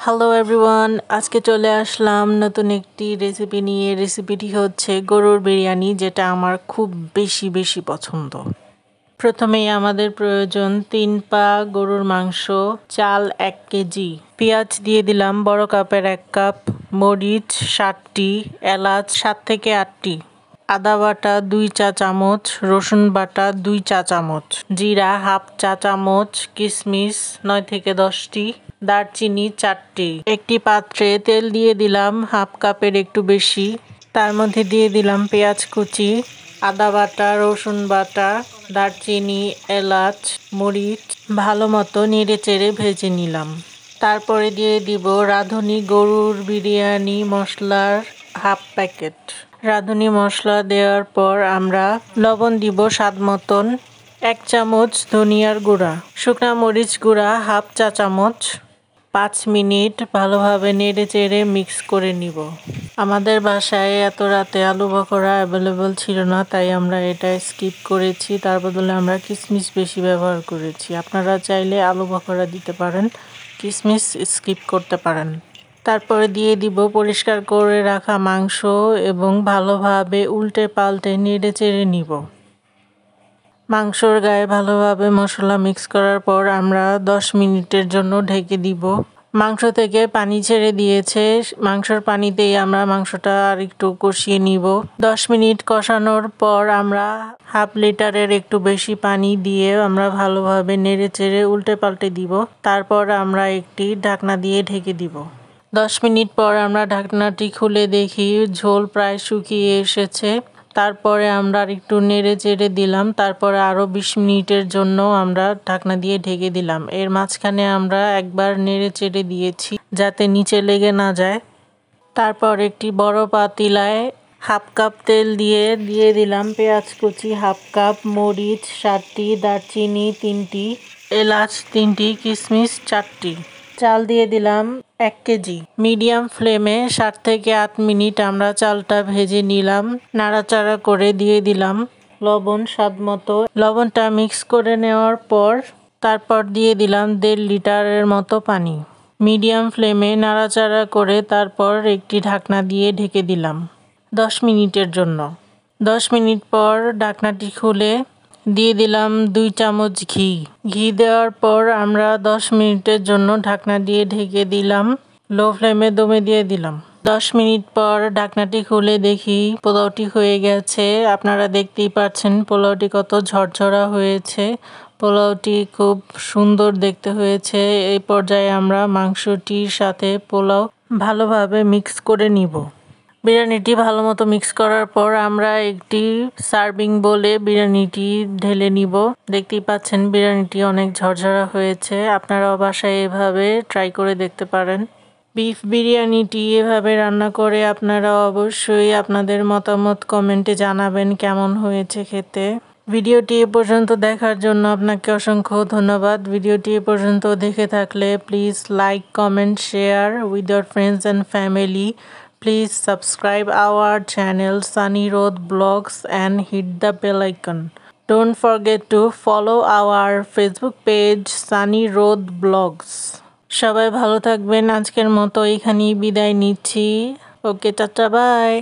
Hello everyone, আজকে চলে আসলাম নতুন একটি রেসিপি নিয়ে। রেসিপিটি হচ্ছে গরুর বিরিয়ানি, যেটা আমার খুব বেশি পছন্দ। প্রথমেই আমাদের প্রয়োজন 3 পা গরুর মাংস, চাল 1 কেজি, পেঁয়াজ দিয়ে দিলাম বড় কাপের 1 কাপ, মরিচ 7টি, এলাচ 7 থেকে 8টি, আদা বাটা 2 চা চামচ, রসুন বাটা 2 চা চামচ, জিরা হাফ চা চামচ, কিশমিশ 9 থেকে 10টি, দারচিনি 4টি। একটি পাত্রে তেল দিয়ে দিলাম হাফ কাপের একটু বেশি। তার মধ্যে দিয়ে দিলাম পেঁয়াজ কুচি, আদা বাটা, রসুন বাটা, দারচিনি, এলাচ, মরিচ ভালো মতো নেড়ে চেড়ে ভেজে নিলাম। তারপরে দিয়ে দিব রাঁধুনি গরুর বিরিয়ানি মশলার হাফ প্যাকেট। রাঁধুনি মশলা দেওয়ার পর আমরা লবণ দিব স্বাদ মতন, 1 চামচ ধনিয়ার গুঁড়া, শুকনা মরিচ গুঁড়া হাফ চা চামচ। 5 মিনিট ভালোভাবে নেড়ে চেড়ে মিক্স করে নিব। আমাদের বাসায় এত রাতে আলু বখরা অ্যাভেলেবল ছিল না, তাই আমরা এটা স্কিপ করেছি। তার বদলে আমরা কিশমিশ বেশি ব্যবহার করেছি। আপনারা চাইলে আলু বখরা দিতে পারেন, কিশমিশ স্কিপ করতে পারেন। তারপরে দিয়ে দিব পরিষ্কার করে রাখা মাংস এবং ভালোভাবে উল্টে পাল্টে নেড়ে চেড়ে নিব। মাংসর গায়ে ভালোভাবে মশলা মিক্স করার পর আমরা 10 মিনিটের জন্য ঢেকে দিব। মাংস থেকে পানি ছেড়ে দিয়েছে, মাংসর পানিতেই আমরা মাংসটা আর একটু কষিয়ে নিব। 10 মিনিট কষানোর পর আমরা হাফ লিটারের একটু বেশি পানি দিয়ে আমরা ভালোভাবে নেড়ে চেড়ে উল্টে পাল্টে দিব। তারপর আমরা একটি ঢাকনা দিয়ে ঢেকে দিব। 10 মিনিট পর আমরা ঢাকনাটি খুলে দেখি ঝোল প্রায় শুকিয়ে এসেছে। তারপরে আমরা একটু নেড়ে চেড়ে দিলাম। তারপরে আরও 20 মিনিটের জন্য আমরা ঢাকনা দিয়ে ঢেকে দিলাম। এর মাঝখানে আমরা একবার নেড়ে চেড়ে দিয়েছি যাতে নিচে লেগে না যায়। তারপর একটি বড় পাতিলায় হাফ কাপ তেল দিয়ে দিলাম পেঁয়াজ কুচি হাফ কাপ, মরিচ 7টি, দারচিনি 3টি, এলাচ 3টি, কিশমিশ 4টি। চাল দিয়ে দিলাম 1 কেজি। মিডিয়াম ফ্লেমে 7 থেকে 8 মিনিট আমরা চালটা ভেজে নিলাম। নাড়াচাড়া করে দিয়ে দিলাম লবণ স্বাদ মতো। লবণটা মিক্স করে নেওয়ার পর তারপর দিয়ে দিলাম 1.5 লিটারের মতো পানি। মিডিয়াম ফ্লেমে নাড়াচাড়া করে তারপর একটি ঢাকনা দিয়ে ঢেকে দিলাম 10 মিনিটের জন্য। 10 মিনিট পর ঢাকনাটি খুলে দিয়ে দিলাম 2 চামচ ঘি। ঘি দেওয়ার পর আমরা 10 মিনিটের জন্য ঢাকনা দিয়ে ঢেকে দিলাম। লো ফ্লেমে দমে দিয়ে দিলাম। 10 মিনিট পর ঢাকনাটি খুলে দেখি পোলাওটি হয়ে গেছে। আপনারা দেখতেই পাচ্ছেন পোলাওটি কত ঝরঝরা হয়েছে। পোলাওটি খুব সুন্দর দেখতে হয়েছে। এই পর্যায়ে আমরা মাংসটির সাথে পোলাও ভালোভাবে মিক্স করে নিব। বিরিয়ানিটি ভালো মতো মিক্স করার পর আমরা একটি সার্ভিং বোলে বিরিয়ানিটি ঢেলে নিব। দেখতেই পাচ্ছেন বিরিয়ানিটি অনেক ঝরঝরা হয়েছে। আপনারাও বাসায় এভাবে ট্রাই করে দেখতে পারেন। বিফ বিরিয়ানিটি এভাবে রান্না করে আপনারা অবশ্যই আপনাদের মতামত কমেন্টে জানাবেন কেমন হয়েছে খেতে। ভিডিওটি এ পর্যন্ত দেখার জন্য আপনাকে অসংখ্য ধন্যবাদ। ভিডিওটি এ পর্যন্ত দেখে থাকলে please like, comment, share with your friends and family. Please subscribe our channel Sunny Road Blogs and hit the bell icon. Don't forget to follow our Facebook page Sunny Road Blogs. সবাই ভালো থাকবেন। আজকের মতো এখানেই বিদায় নিচ্ছি। ওকে, tata, by.